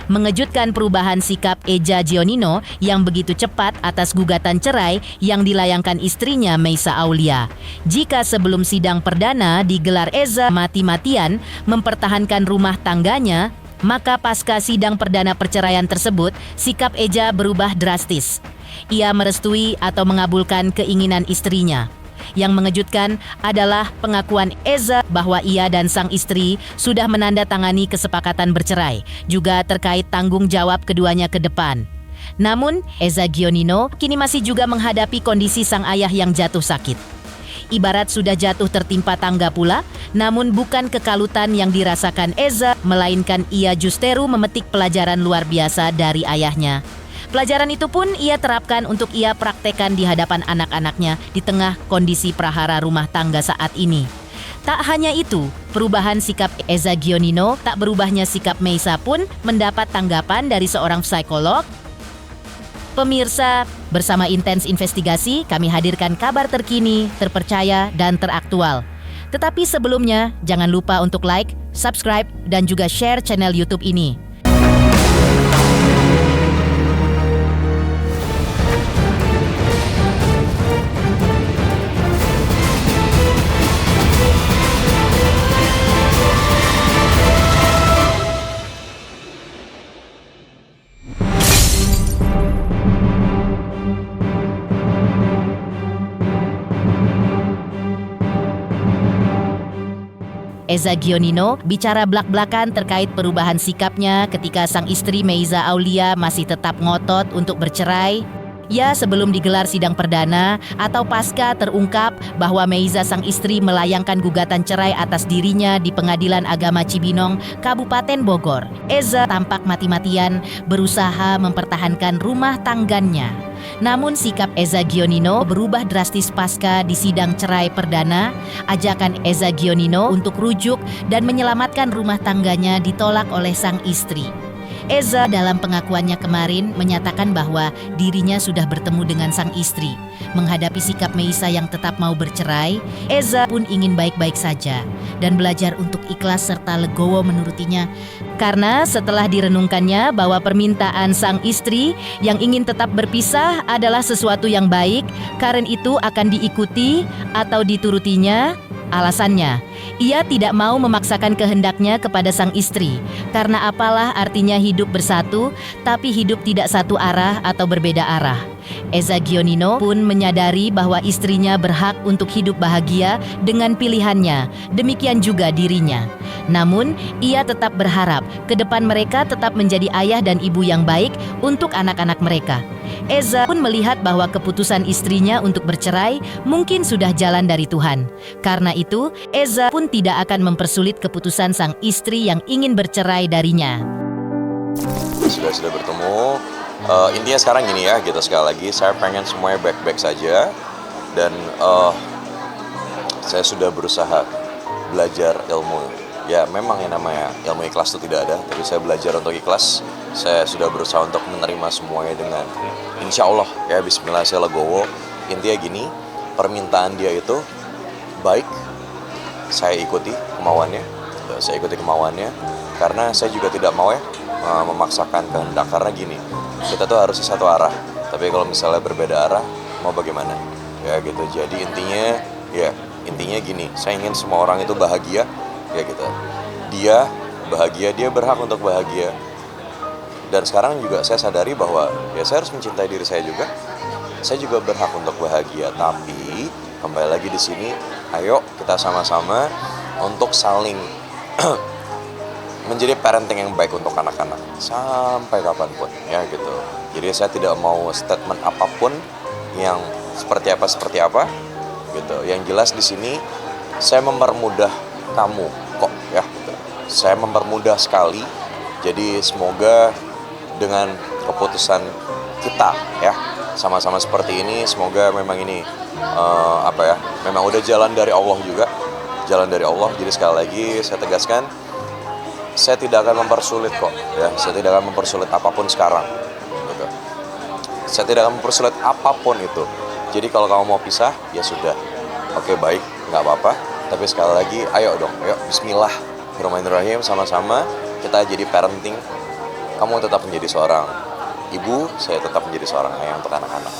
Mengejutkan perubahan sikap Eza Gionino yang begitu cepat atas gugatan cerai yang dilayangkan istrinya Meisa Aulia. Jika sebelum sidang perdana digelar Eza mati-matian mempertahankan rumah tangganya, maka pasca sidang perdana perceraian tersebut, sikap Eza berubah drastis. Ia merestui atau mengabulkan keinginan istrinya. Yang mengejutkan adalah pengakuan Eza bahwa ia dan sang istri sudah menandatangani kesepakatan bercerai, juga terkait tanggung jawab keduanya ke depan. Namun, Eza Gionino kini masih juga menghadapi kondisi sang ayah yang jatuh sakit. Ibarat sudah jatuh tertimpa tangga pula, namun bukan kekalutan yang dirasakan Eza, melainkan ia justeru memetik pelajaran luar biasa dari ayahnya. Pelajaran itu pun ia terapkan untuk ia praktekkan di hadapan anak-anaknya di tengah kondisi prahara rumah tangga saat ini. Tak hanya itu, perubahan sikap Eza Gionino, tak berubahnya sikap Meisa pun mendapat tanggapan dari seorang psikolog. Pemirsa, bersama Intens Investigasi kami hadirkan kabar terkini, terpercaya, dan teraktual. Tetapi sebelumnya, jangan lupa untuk like, subscribe, dan juga share channel YouTube ini. Eza Gionino bicara blak-blakan terkait perubahan sikapnya ketika sang istri Meisa Aulia masih tetap ngotot untuk bercerai. Ya, sebelum digelar sidang perdana atau pasca terungkap bahwa Meisa sang istri melayangkan gugatan cerai atas dirinya di Pengadilan Agama Cibinong, Kabupaten Bogor. Eza tampak mati-matian berusaha mempertahankan rumah tangganya. Namun sikap Eza Gionino berubah drastis pasca di sidang cerai perdana. Ajakan Eza Gionino untuk rujuk dan menyelamatkan rumah tangganya ditolak oleh sang istri. Eza dalam pengakuannya kemarin menyatakan bahwa dirinya sudah bertemu dengan sang istri. Menghadapi sikap Meisa yang tetap mau bercerai, Eza pun ingin baik-baik saja dan belajar untuk ikhlas serta legowo menurutinya. Karena setelah direnungkannya bahwa permintaan sang istri yang ingin tetap berpisah adalah sesuatu yang baik, karena itu akan diikuti atau diturutinya. Alasannya, ia tidak mau memaksakan kehendaknya kepada sang istri, karena apalah artinya hidup bersatu, tapi hidup tidak satu arah atau berbeda arah. Eza Gionino pun menyadari bahwa istrinya berhak untuk hidup bahagia dengan pilihannya, demikian juga dirinya. Namun, ia tetap berharap ke depan mereka tetap menjadi ayah dan ibu yang baik untuk anak-anak mereka. Eza pun melihat bahwa keputusan istrinya untuk bercerai mungkin sudah jalan dari Tuhan. Karena itu, Eza pun tidak akan mempersulit keputusan sang istri yang ingin bercerai darinya. Sudah bertemu. Intinya sekarang gini ya, gitu sekali lagi, saya pengen semuanya baik-baik saja. Dan saya sudah berusaha belajar ilmu. Ya memang yang namanya ilmu ikhlas itu tidak ada, tapi saya belajar untuk ikhlas. Saya sudah berusaha untuk menerima semuanya dengan insya Allah ya bismillah, saya legowo. Intinya gini, permintaan dia itu baik, saya ikuti kemauannya. Karena saya juga tidak mau ya memaksakan kehendak. Karena gini, kita tuh harus satu arah, tapi kalau misalnya berbeda arah mau bagaimana ya gitu. Jadi intinya gini, saya ingin semua orang itu bahagia ya gitu. Dia bahagia, dia berhak untuk bahagia. Dan sekarang juga saya sadari bahwa ya saya harus mencintai diri saya juga. Saya juga berhak untuk bahagia. Tapi kembali lagi di sini, ayo kita sama-sama untuk saling menjadi parenting yang baik untuk anak-anak sampai kapanpun ya gitu. Jadi saya tidak mau statement apapun yang seperti apa gitu. Yang jelas di sini saya mempermudah kamu kok ya gitu. Saya mempermudah sekali. Jadi semoga dengan keputusan kita ya sama-sama seperti ini, semoga memang ini memang udah jalan dari Allah juga, jalan dari Allah. Jadi sekali lagi saya tegaskan, saya tidak akan mempersulit kok ya, saya tidak akan mempersulit apapun sekarang gitu. Saya tidak akan mempersulit apapun itu. Jadi kalau kamu mau pisah ya sudah, oke baik, nggak apa-apa. Tapi sekali lagi, ayo bismillahirrahmanirrahim, sama-sama kita jadi parenting kamu tetap menjadi seorang ibu, saya tetap menjadi seorang ayah untuk anak-anak.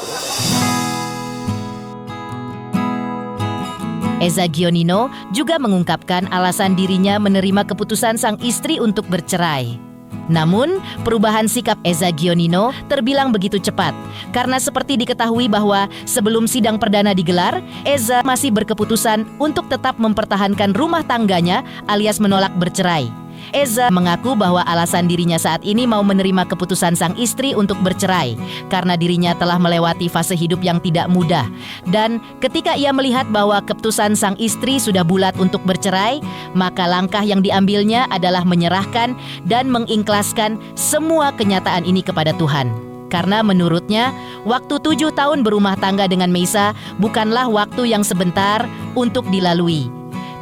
Eza Gionino juga mengungkapkan alasan dirinya menerima keputusan sang istri untuk bercerai. Namun, perubahan sikap Eza Gionino terbilang begitu cepat karena seperti diketahui bahwa sebelum sidang perdana digelar, Eza masih berkeputusan untuk tetap mempertahankan rumah tangganya alias menolak bercerai. Eza mengaku bahwa alasan dirinya saat ini mau menerima keputusan sang istri untuk bercerai karena dirinya telah melewati fase hidup yang tidak mudah. Dan ketika ia melihat bahwa keputusan sang istri sudah bulat untuk bercerai, maka langkah yang diambilnya adalah menyerahkan dan mengikhlaskan semua kenyataan ini kepada Tuhan. Karena menurutnya, waktu 7 tahun berumah tangga dengan Meisa bukanlah waktu yang sebentar untuk dilalui.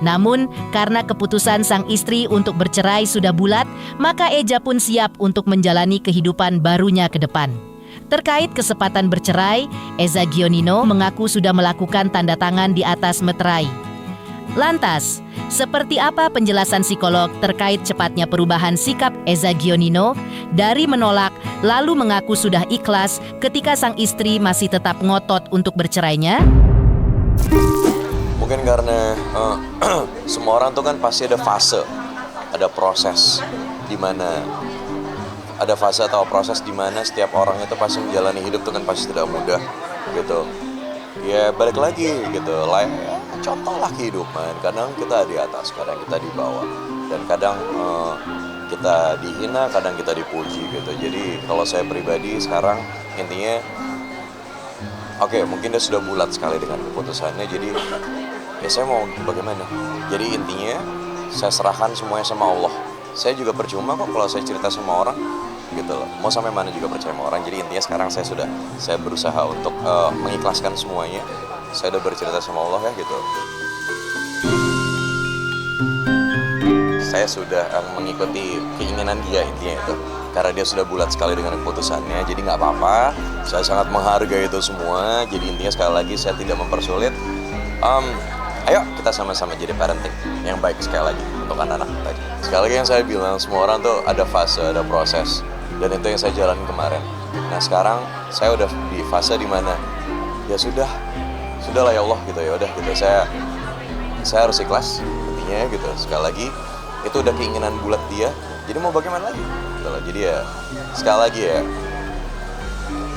Namun, karena keputusan sang istri untuk bercerai sudah bulat, maka Eza pun siap untuk menjalani kehidupan barunya ke depan. Terkait kesempatan bercerai, Eza Gionino mengaku sudah melakukan tanda tangan di atas meterai. Lantas, seperti apa penjelasan psikolog terkait cepatnya perubahan sikap Eza Gionino dari menolak lalu mengaku sudah ikhlas ketika sang istri masih tetap ngotot untuk bercerainya? Mungkin karena semua orang tuh kan pasti ada fase, ada proses di mana ada fase atau proses di mana setiap orang itu pasti menjalani hidup tuh kan pasti tidak mudah gitu. Ya balik lagi gitu, contoh lah kehidupan. Kadang kita di atas, kadang kita di bawah, dan kadang kita dihina, kadang kita dipuji gitu. Jadi kalau saya pribadi sekarang intinya, oke, mungkin dia sudah bulat sekali dengan keputusannya. Jadi ya saya mau bagaimana? Jadi intinya saya serahkan semuanya sama Allah. Saya juga percuma kok kalau saya cerita sama orang gitu loh. Mau sampai mana juga percaya sama orang. Jadi intinya sekarang saya berusaha untuk mengikhlaskan semuanya. Saya udah bercerita sama Allah ya gitu. Saya sudah mengikuti keinginan dia intinya itu. Karena dia sudah bulat sekali dengan keputusannya. Jadi nggak apa-apa. Saya sangat menghargai itu semua. Jadi intinya sekali lagi saya tidak mempersulit. Ayo kita sama-sama jadi parenting yang baik sekali lagi untuk anak-anak baik. Sekali lagi yang saya bilang, semua orang tuh ada fase, ada proses, dan itu yang saya jalani kemarin. Nah sekarang saya udah di fase dimana ya sudahlah ya Allah gitu, ya udah gitu. Saya harus ikhlas intinya gitu. Sekali lagi itu udah keinginan bulat dia. Jadi mau bagaimana lagi? Gitu loh. Jadi ya sekali lagi ya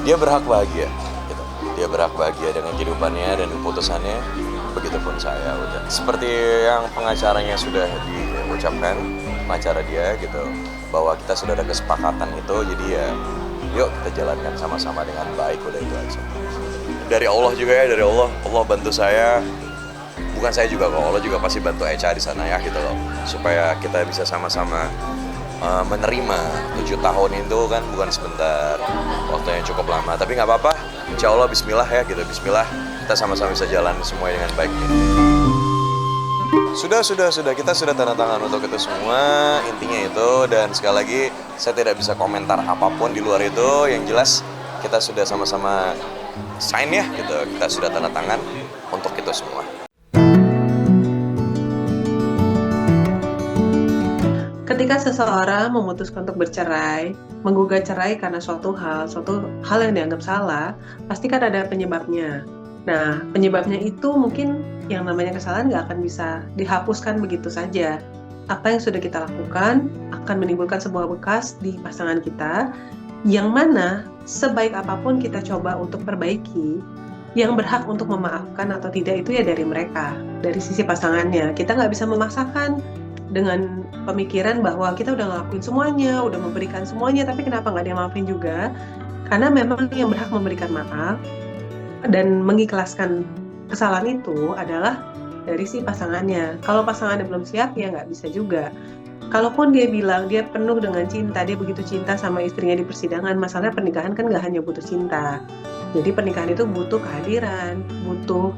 dia berhak bahagia. Gitu. Dia berhak bahagia dengan kehidupannya dan keputusannya. Begitupun saya udah. Seperti yang pengacaranya sudah diucapkan, pengacara dia gitu, bahwa kita sudah ada kesepakatan itu, jadi ya yuk kita jalankan sama-sama dengan baik, udah itu aja. Dari Allah juga ya, dari Allah bantu saya. Bukan saya juga kok, Allah juga pasti bantu Echa di sana ya gitu loh. Supaya kita bisa sama-sama menerima 7 tahun itu kan bukan sebentar, waktunya cukup lama. Tapi nggak apa-apa, insya Allah bismillah ya gitu, bismillah. Kita sama-sama bisa jalan semua dengan baik. Sudah, kita sudah tanda tangan untuk itu semua, intinya itu. Dan sekali lagi, saya tidak bisa komentar apapun di luar itu. Yang jelas, kita sudah sama-sama sign ya, gitu. Kita sudah tanda tangan untuk itu semua. Ketika seseorang memutuskan untuk bercerai, menggugat cerai karena suatu hal yang dianggap salah, pasti kan ada penyebabnya. Nah, penyebabnya itu mungkin yang namanya kesalahan nggak akan bisa dihapuskan begitu saja. Apa yang sudah kita lakukan akan menimbulkan sebuah bekas di pasangan kita, yang mana sebaik apapun kita coba untuk perbaiki, yang berhak untuk memaafkan atau tidak itu ya dari mereka, dari sisi pasangannya. Kita nggak bisa memaksakan dengan pemikiran bahwa kita udah ngelakuin semuanya, udah memberikan semuanya, tapi kenapa nggak dia maafin juga? Karena memang yang berhak memberikan maaf dan mengikhlaskan kesalahan itu adalah dari si pasangannya. Kalau pasangannya belum siap, ya nggak bisa juga. Kalaupun dia bilang dia penuh dengan cinta, dia begitu cinta sama istrinya di persidangan, masalahnya pernikahan kan nggak hanya butuh cinta. Jadi pernikahan itu butuh kehadiran, butuh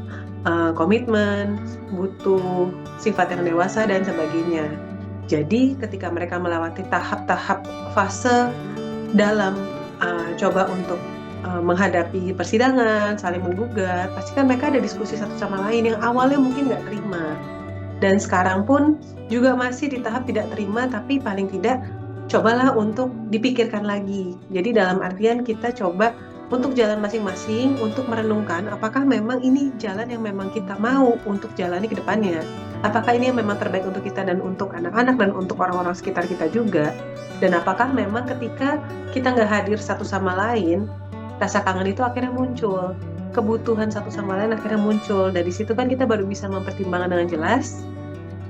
komitmen, butuh sifat yang dewasa dan sebagainya. Jadi ketika mereka melewati tahap-tahap fase dalam coba untuk menghadapi persidangan, saling menggugat, pasti kan mereka ada diskusi satu sama lain yang awalnya mungkin nggak terima. Dan sekarang pun juga masih di tahap tidak terima, tapi paling tidak cobalah untuk dipikirkan lagi. Jadi dalam artian kita coba untuk jalan masing-masing, untuk merenungkan apakah memang ini jalan yang memang kita mau untuk jalani ke depannya. Apakah ini yang memang terbaik untuk kita dan untuk anak-anak dan untuk orang-orang sekitar kita juga. Dan apakah memang ketika kita nggak hadir satu sama lain, rasa kangen itu akhirnya muncul. Kebutuhan satu sama lain akhirnya muncul. Dari situ kan kita baru bisa mempertimbangkan dengan jelas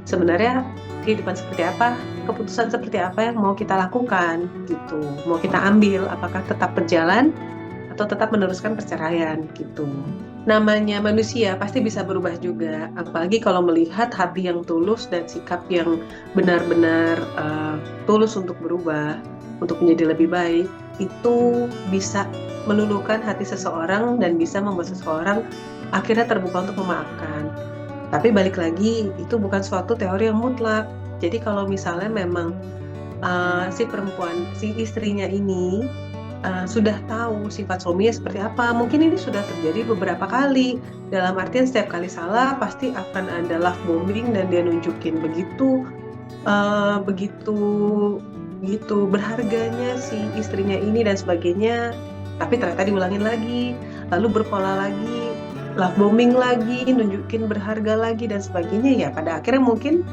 sebenarnya kehidupan seperti apa, keputusan seperti apa yang mau kita lakukan gitu. Mau kita ambil, apakah tetap berjalan atau tetap meneruskan perceraian gitu. Namanya manusia pasti bisa berubah juga, apalagi kalau melihat hati yang tulus dan sikap yang benar-benar tulus untuk berubah, untuk menjadi lebih baik, itu bisa meluluhkan hati seseorang dan bisa membuat seseorang akhirnya terbuka untuk memaafkan. Tapi balik lagi, itu bukan suatu teori yang mutlak. Jadi kalau misalnya memang si istrinya ini sudah tahu sifat suaminya seperti apa, mungkin ini sudah terjadi beberapa kali. Dalam artian setiap kali salah pasti akan ada love bombing dan dia nunjukin begitu berharganya si istrinya ini dan sebagainya. Tapi ternyata diulangin lagi, lalu berpola lagi, love bombing lagi, nunjukin berharga lagi dan sebagainya. Ya pada akhirnya mungkin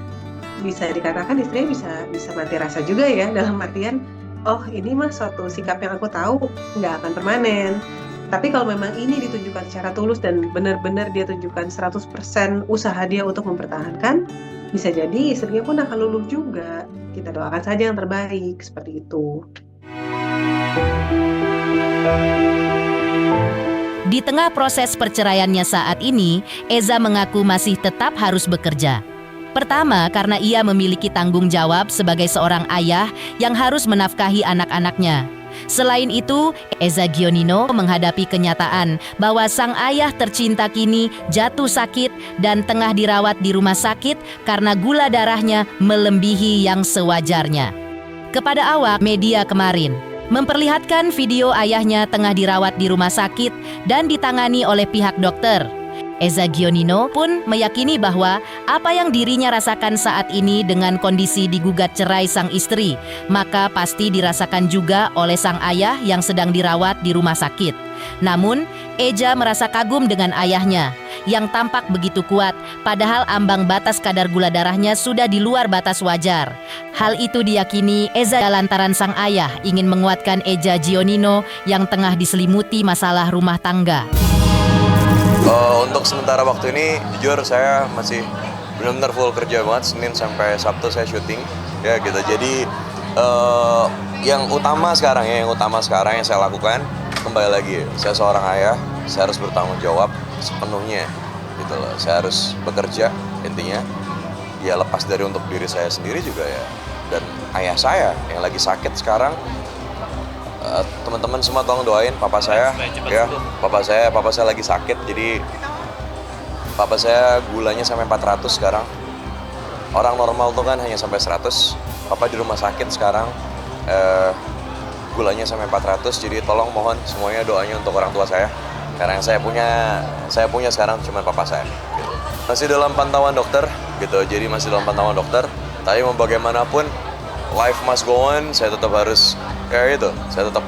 bisa dikatakan istrinya bisa mati rasa juga ya, dalam artian oh ini mah suatu sikap yang aku tahu nggak akan permanen. Tapi kalau memang ini ditunjukkan secara tulus dan benar-benar dia tunjukkan 100% usaha dia untuk mempertahankan, bisa jadi istrinya pun akan luluh juga. Kita doakan saja yang terbaik, seperti itu. Di tengah proses perceraiannya saat ini, Eza mengaku masih tetap harus bekerja. Pertama, karena ia memiliki tanggung jawab sebagai seorang ayah yang harus menafkahi anak-anaknya. Selain itu, Eza Gionino menghadapi kenyataan bahwa sang ayah tercinta kini jatuh sakit dan tengah dirawat di rumah sakit karena gula darahnya melebihi yang sewajarnya. Kepada awak media kemarin, memperlihatkan video ayahnya tengah dirawat di rumah sakit dan ditangani oleh pihak dokter. Eza Gionino pun meyakini bahwa apa yang dirinya rasakan saat ini dengan kondisi digugat cerai sang istri, maka pasti dirasakan juga oleh sang ayah yang sedang dirawat di rumah sakit. Namun, Eza merasa kagum dengan ayahnya yang tampak begitu kuat, padahal ambang batas kadar gula darahnya sudah di luar batas wajar. Hal itu diyakini Eza lantaran sang ayah ingin menguatkan Eza Gionino yang tengah diselimuti masalah rumah tangga. Untuk sementara waktu ini, jujur saya masih benar-benar full kerja banget. Senin sampai Sabtu saya syuting, ya gitu. Jadi yang utama sekarang yang saya lakukan, kembali lagi, saya seorang ayah, saya harus bertanggung jawab sepenuhnya, gitu loh. Saya harus bekerja, intinya, ya lepas dari untuk diri saya sendiri juga ya. Dan ayah saya yang lagi sakit sekarang. Teman-teman semua tolong doain papa saya ya. Papa saya lagi sakit, jadi papa saya gulanya sampai 400 sekarang. Orang normal tuh kan hanya sampai 100. Papa di rumah sakit sekarang gulanya sampai 400. Jadi tolong mohon semuanya doanya untuk orang tua saya. Karena yang saya punya sekarang cuma papa saya gitu. Masih dalam pantauan dokter gitu. Jadi masih dalam pantauan dokter. Tapi mau bagaimanapun life must go on, saya tetap harus kayak gitu.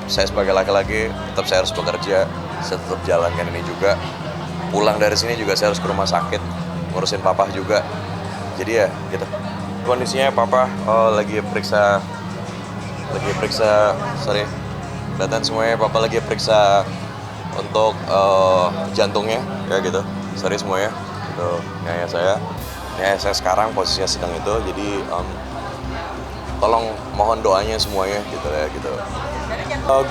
Saya sebagai laki-laki tetap saya harus bekerja, saya tetap jalankan ini juga. Pulang dari sini juga saya harus ke rumah sakit, ngurusin papa juga. Jadi ya gitu. Kondisinya papa lagi periksa, kelihatan semuanya papa lagi periksa untuk jantungnya, ya gitu. Sorry semuanya. Itu ayah saya sekarang posisinya sedang itu, jadi tolong mohon doanya semuanya gitu ya gitu.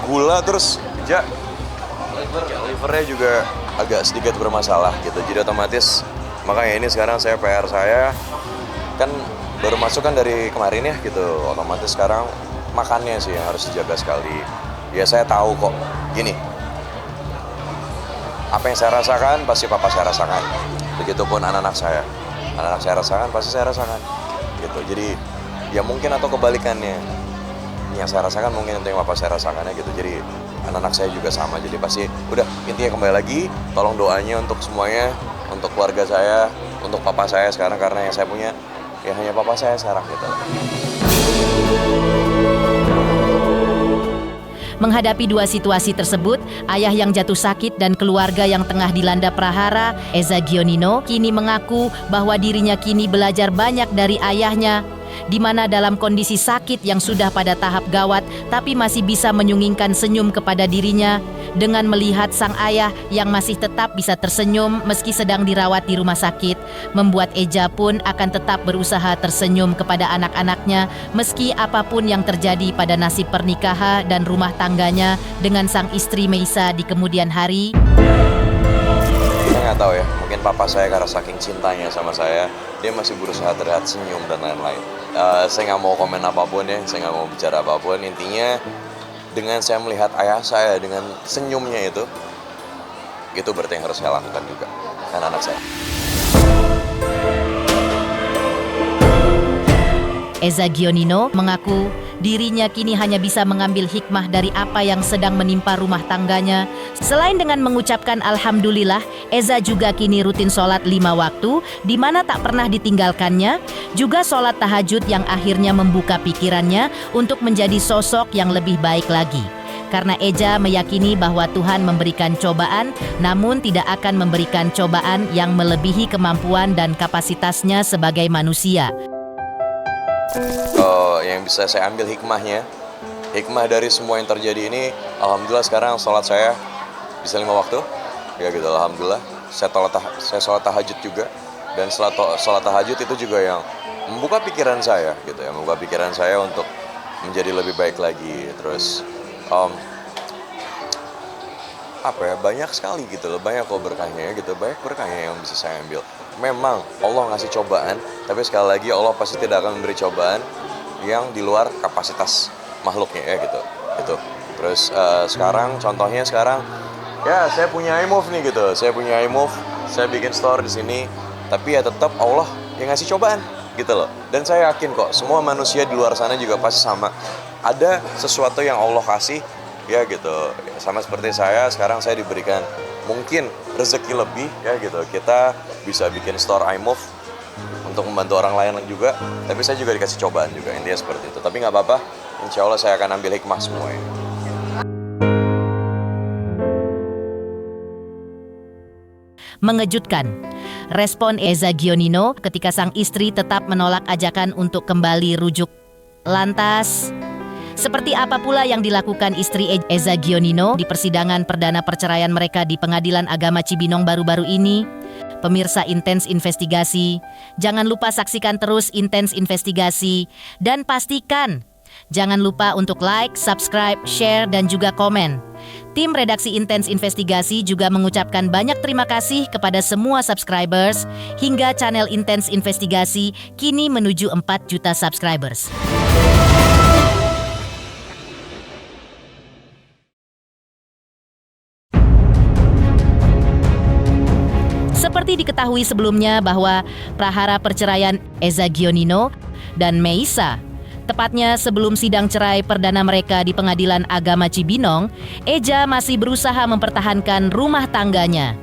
Gula terus livernya juga agak sedikit bermasalah gitu. Jadi otomatis makanya ini sekarang PR saya kan baru masuk kan dari kemarin ya gitu. Otomatis sekarang makannya sih yang harus dijaga sekali. Ya saya tahu kok gini. Apa yang saya rasakan pasti papa saya rasakan. Begitupun anak-anak saya. Anak-anak saya rasakan pasti saya rasakan. Gitu. Jadi ya mungkin atau kebalikannya, yang saya rasakan mungkin itu yang bapak saya rasakannya gitu. Jadi anak-anak saya juga sama, jadi pasti udah intinya kembali lagi tolong doanya untuk semuanya, untuk keluarga saya, untuk papa saya sekarang, karena yang saya punya ya hanya papa saya sekarang gitu. Menghadapi dua situasi tersebut, ayah yang jatuh sakit dan keluarga yang tengah dilanda prahara, Eza Gionino kini mengaku bahwa dirinya kini belajar banyak dari ayahnya, di mana dalam kondisi sakit yang sudah pada tahap gawat tapi masih bisa menyungingkan senyum kepada dirinya dengan melihat sang ayah yang masih tetap bisa tersenyum meski sedang dirawat di rumah sakit, membuat Eja pun akan tetap berusaha tersenyum kepada anak-anaknya meski apapun yang terjadi pada nasib pernikahan dan rumah tangganya dengan sang istri Meisa di kemudian hari. Saya nggak tahu ya, mungkin papa saya karena saking cintanya sama saya, dia masih berusaha terlihat senyum dan lain-lain. Saya nggak mau komen apapun ya, saya nggak mau bicara apapun. Intinya dengan saya melihat ayah saya dengan senyumnya itu berarti yang harus saya lakukan juga, kan anak saya. Eza Gionino mengaku dirinya kini hanya bisa mengambil hikmah dari apa yang sedang menimpa rumah tangganya. Selain dengan mengucapkan Alhamdulillah, Eza juga kini rutin sholat 5 waktu, di mana tak pernah ditinggalkannya, juga sholat tahajud yang akhirnya membuka pikirannya untuk menjadi sosok yang lebih baik lagi. Karena Eja meyakini bahwa Tuhan memberikan cobaan, namun tidak akan memberikan cobaan yang melebihi kemampuan dan kapasitasnya sebagai manusia. Yang bisa saya ambil hikmah dari semua yang terjadi ini, alhamdulillah sekarang sholat saya bisa 5 waktu, ya gitu, alhamdulillah. Saya sholat tahajud juga, dan sholat tahajud itu juga yang membuka pikiran saya, gitu ya, membuka pikiran saya untuk menjadi lebih baik lagi. Terus banyak sekali gitu loh, banyak kok berkahnya gitu, banyak berkahnya yang bisa saya ambil. Memang Allah ngasih cobaan, tapi sekali lagi Allah pasti tidak akan memberi cobaan yang di luar kapasitas makhluknya ya gitu. Terus contohnya sekarang ya saya punya iMove nih gitu, saya bikin store di sini, tapi ya tetap Allah yang ngasih cobaan gitu loh. Dan saya yakin kok semua manusia di luar sana juga pasti sama, ada sesuatu yang Allah kasih ya gitu. Sama seperti saya, sekarang saya diberikan mungkin rezeki lebih ya gitu. Kita bisa bikin store iMove untuk membantu orang lain juga, tapi saya juga dikasih cobaan juga, intinya seperti itu. Tapi nggak apa-apa, insya Allah saya akan ambil hikmah semuanya. Mengejutkan respon Eza Gionino ketika sang istri tetap menolak ajakan untuk kembali rujuk. Lantas, seperti apa pula yang dilakukan istri Eza Gionino di persidangan perdana perceraian mereka di Pengadilan Agama Cibinong baru-baru ini? Pemirsa Intens Investigasi, jangan lupa saksikan terus Intens Investigasi dan pastikan jangan lupa untuk like, subscribe, share, dan juga komen. Tim redaksi Intens Investigasi juga mengucapkan banyak terima kasih kepada semua subscribers hingga channel Intens Investigasi kini menuju 4 juta subscribers. Seperti diketahui sebelumnya bahwa prahara perceraian Eza Gionino dan Meisa, tepatnya sebelum sidang cerai perdana mereka di Pengadilan Agama Cibinong, Eja masih berusaha mempertahankan rumah tangganya.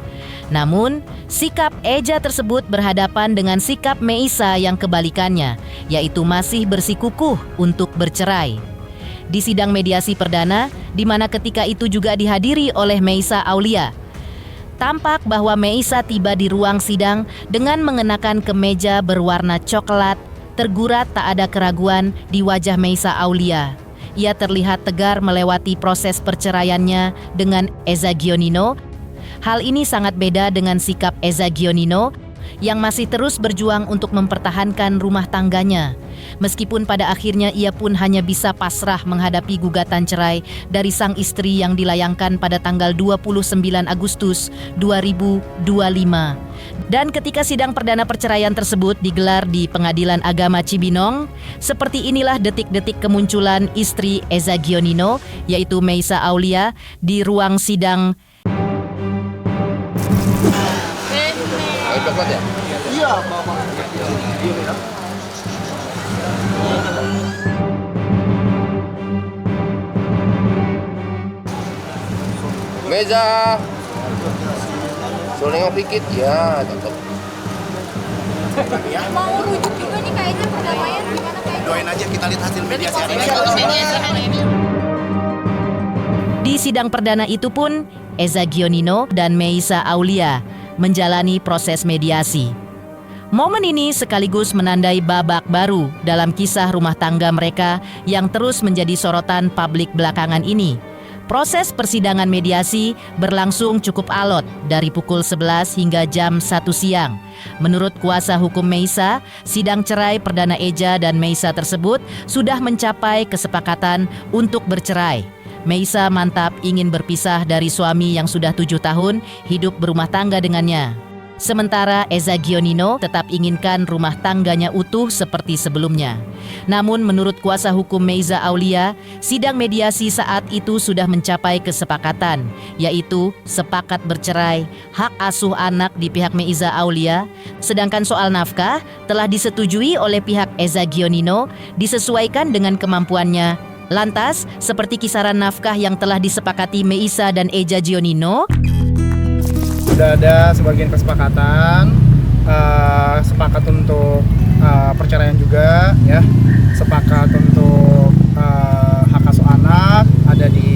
Namun, sikap Eja tersebut berhadapan dengan sikap Meisa yang kebalikannya, yaitu masih bersikukuh untuk bercerai. Di sidang mediasi perdana, di mana ketika itu juga dihadiri oleh Meisa Aulia, tampak bahwa Meisa tiba di ruang sidang dengan mengenakan kemeja berwarna coklat. Tergurat tak ada keraguan di wajah Meisa Aulia. Ia terlihat tegar melewati proses perceraiannya dengan Eza Gionino. Hal ini sangat beda dengan sikap Eza Gionino yang masih terus berjuang untuk mempertahankan rumah tangganya. Meskipun pada akhirnya ia pun hanya bisa pasrah menghadapi gugatan cerai dari sang istri yang dilayangkan pada tanggal 29 Agustus 2025. Dan ketika sidang perdana perceraian tersebut digelar di Pengadilan Agama Cibinong, seperti inilah detik-detik kemunculan istri Eza Gionino, yaitu Meisa Aulia, di ruang sidang. Iya, Meza, nengok dikit ya, tetap. Mau rujuk juga nih kayaknya perdamaian gimana kayaknya? Doain aja, kita lihat hasil mediasi hari ini. sidang perdana itu pun, Eza Gionino dan Meisa Aulia menjalani proses mediasi. Momen ini sekaligus menandai babak baru dalam kisah rumah tangga mereka yang terus menjadi sorotan publik belakangan ini. Proses persidangan mediasi berlangsung cukup alot dari pukul 11 hingga jam 1 siang. Menurut kuasa hukum Meisa, sidang cerai perdana Eja dan Meisa tersebut sudah mencapai kesepakatan untuk bercerai. Meisa mantap ingin berpisah dari suami yang sudah 7 tahun hidup berumah tangga dengannya. Sementara Eza Gionino tetap inginkan rumah tangganya utuh seperti sebelumnya. Namun menurut kuasa hukum Meisa Aulia, sidang mediasi saat itu sudah mencapai kesepakatan, yaitu sepakat bercerai, hak asuh anak di pihak Meisa Aulia, sedangkan soal nafkah telah disetujui oleh pihak Eza Gionino disesuaikan dengan kemampuannya. Lantas, seperti kisaran nafkah yang telah disepakati Meisa dan Eza Gionino, sudah ada sebagian kesepakatan, sepakat untuk perceraian juga, ya, sepakat untuk hak asuh anak ada di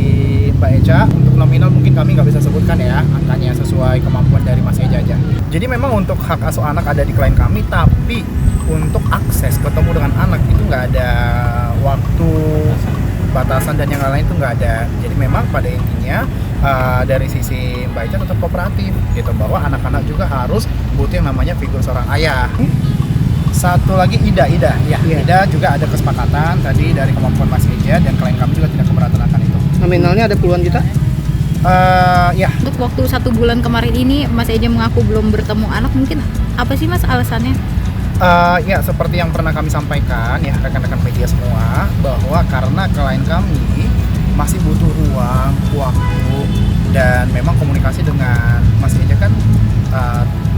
Mbak Eja. Untuk nominal mungkin kami nggak bisa sebutkan ya angkanya, sesuai kemampuan dari Mas Eja aja. Jadi memang untuk hak asuh anak ada di klien kami, tapi untuk akses ketemu dengan anak itu nggak ada waktu, batasan dan yang lain itu nggak ada. Jadi memang pada intinya dari sisi Mbak Eja tetap kooperatif gitu, bahwa anak-anak juga harus butuh yang namanya figur seorang ayah. Satu lagi Ida juga ada kesepakatan tadi dari kemampuan Mas Eja, dan klien kami juga tidak keberatan akan itu. Nominalnya ada puluhan juta? Ya. Untuk waktu 1 bulan kemarin ini Mas Eja mengaku belum bertemu anak, mungkin apa sih Mas alasannya? Ya, seperti yang pernah kami sampaikan ya rekan-rekan media semua, bahwa karena klien kami masih butuh ruang, waktu, dan memang komunikasi dengan Mas Eja kan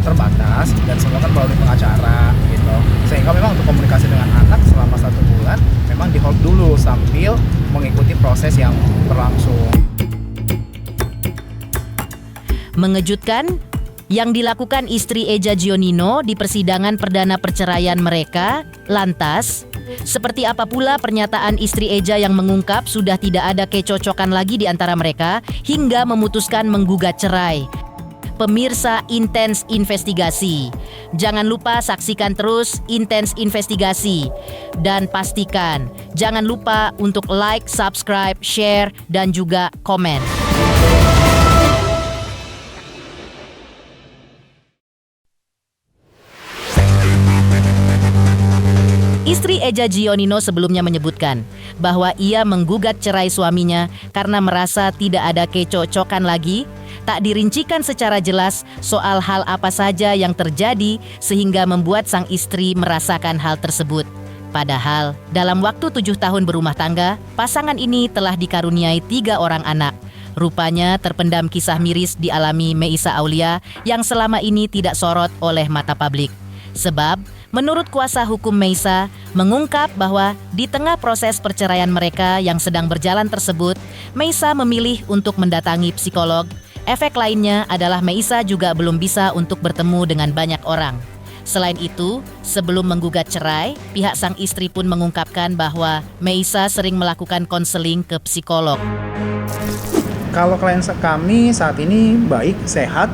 terbatas, dan semua kan melalui pengacara gitu, sehingga memang untuk komunikasi dengan anak selama 1 bulan memang di hold dulu sambil mengikuti proses yang berlangsung. mengejutkan yang dilakukan istri Eza Gionino di persidangan perdana perceraian mereka. Lantas, seperti apa pula pernyataan istri Eza yang mengungkap sudah tidak ada kecocokan lagi di antara mereka hingga memutuskan menggugat cerai. Pemirsa Intens Investigasi, jangan lupa saksikan terus Intens Investigasi, dan pastikan jangan lupa untuk like, subscribe, share, dan juga komen. Istri Eza Gionino sebelumnya menyebutkan bahwa ia menggugat cerai suaminya karena merasa tidak ada kecocokan lagi. Tak dirincikan secara jelas soal hal apa saja yang terjadi sehingga membuat sang istri merasakan hal tersebut. Padahal dalam waktu 7 tahun berumah tangga, pasangan ini telah dikaruniai 3 orang anak. Rupanya terpendam kisah miris dialami Meisa Aulia yang selama ini tidak sorot oleh mata publik. Sebab menurut kuasa hukum Meisa mengungkap bahwa di tengah proses perceraian mereka yang sedang berjalan tersebut, Meisa memilih untuk mendatangi psikolog. Efek lainnya adalah Meisa juga belum bisa untuk bertemu dengan banyak orang. Selain itu, sebelum menggugat cerai, pihak sang istri pun mengungkapkan bahwa Meisa sering melakukan konseling ke psikolog. Kalau klien kami saat ini baik, sehat,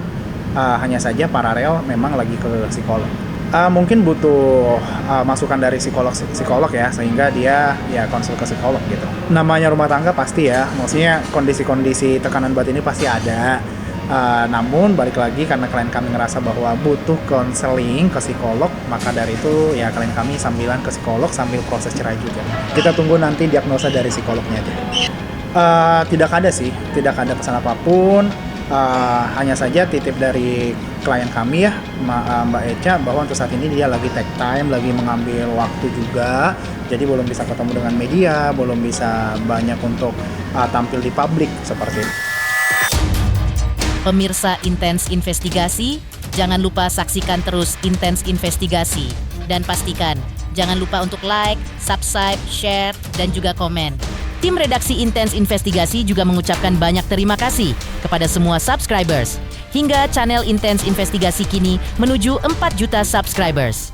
hanya saja paralel memang lagi ke psikolog. Mungkin butuh masukan dari psikolog ya, sehingga dia ya konsul ke psikolog gitu. Namanya rumah tangga pasti ya, maksudnya kondisi-kondisi tekanan batin ini pasti ada. Namun balik lagi karena klien kami ngerasa bahwa butuh konseling ke psikolog, maka dari itu ya klien kami sambilan ke psikolog sambil proses cerai juga. Kita tunggu nanti diagnosa dari psikolognya aja. Tidak ada sih, tidak ada pesan apapun. Hanya saja titip dari klien kami ya, Mbak Eca, bahwa untuk saat ini dia lagi take time, lagi mengambil waktu juga, jadi belum bisa ketemu dengan media, belum bisa banyak untuk tampil di publik seperti itu. Pemirsa Intens Investigasi, jangan lupa saksikan terus Intens Investigasi, dan pastikan jangan lupa untuk like, subscribe, share, dan juga komen. Tim redaksi Intens Investigasi juga mengucapkan banyak terima kasih kepada semua subscribers. Hingga channel Intens Investigasi kini menuju 4 juta subscribers.